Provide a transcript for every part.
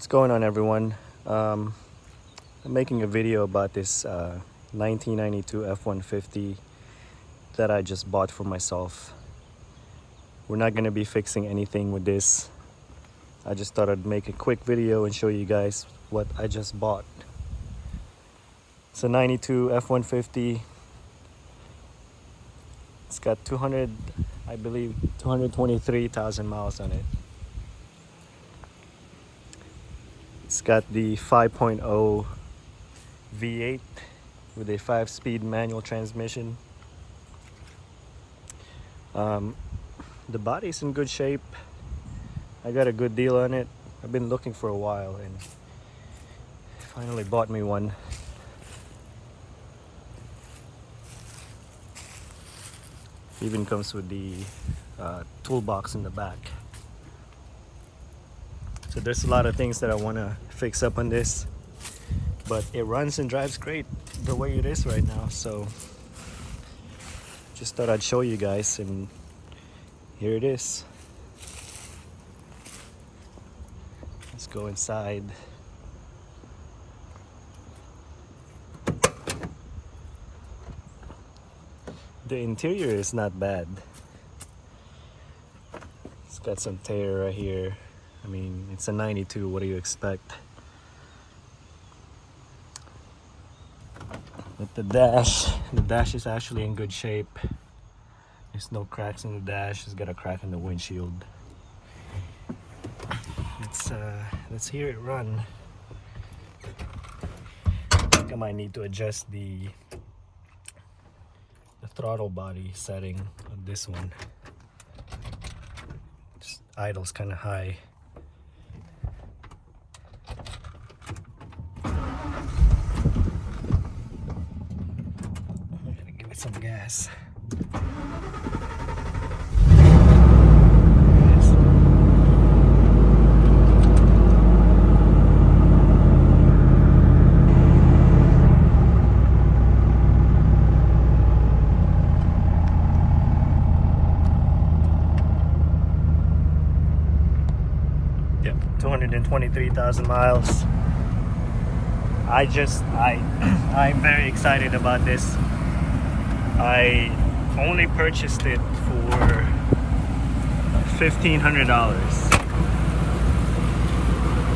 What's going on, everyone? I'm making a video about this 1992 F-150 that I just bought for myself. We're not going to be fixing anything with this. I just thought I'd make a quick video and show you guys what I just bought. It's a 92 F-150. It's got 223,000 miles on it. It's got the 5.0 V8 with a 5-speed manual transmission. The body's in good shape. I got a good deal on it. I've been looking for a while and finally bought me one. Even comes with the toolbox in the back. So there's a lot of things that I want to fix up on this, but it runs and drives great the way it is right now. So just thought I'd show you guys, and here it is. Let's go inside. The interior is not bad. It's got some tear right here. I mean, it's a 92, what do you expect? But the dash is actually in good shape. There's no cracks in the dash. It's got a crack in the windshield. Let's hear it run. I think I might need to adjust the throttle body setting on this one. Just idle's kind of high. I'm gonna give it some gas. Yep, 223,000 miles. I'm very excited about this. I only purchased it for $1,500.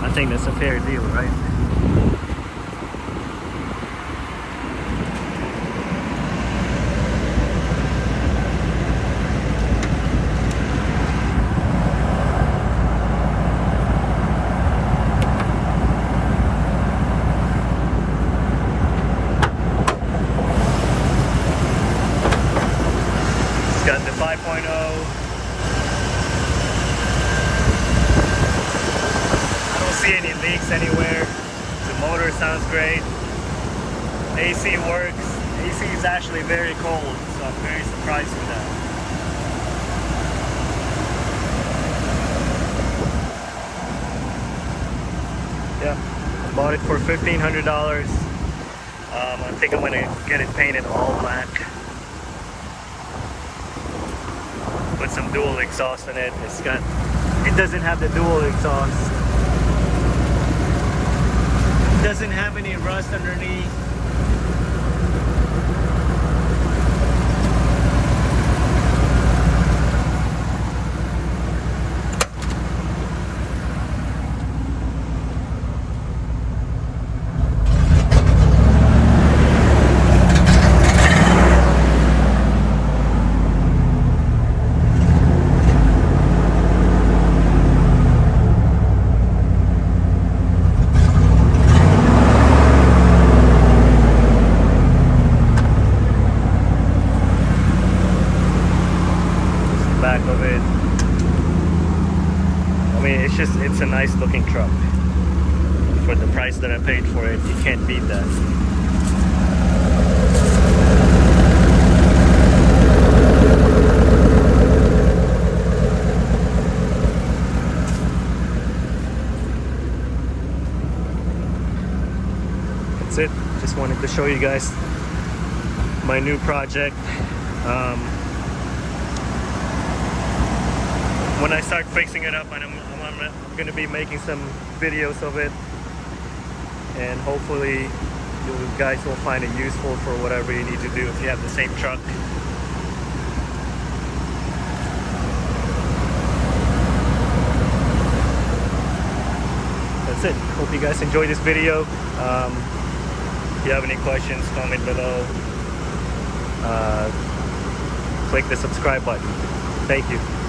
I think that's a fair deal, right? Got the 5.0. I don't see any leaks anywhere. The motor sounds great. AC works. AC is actually very cold, so I'm very surprised with that. Yeah, bought it for $1,500. I think I'm gonna get it painted all black. Put some dual exhaust in it. It doesn't have the dual exhaust. It doesn't have any rust underneath. Back of it. I mean, it's a nice looking truck. For the price that I paid for it, you can't beat that. That's it. Just wanted to show you guys my new project. When I start fixing it up, I'm I'm gonna be making some videos of it, and hopefully you guys will find it useful for whatever you need to do if you have the same truck. That's it. Hope you guys enjoyed this video. If you have any questions, comment below. Click the subscribe button. Thank you.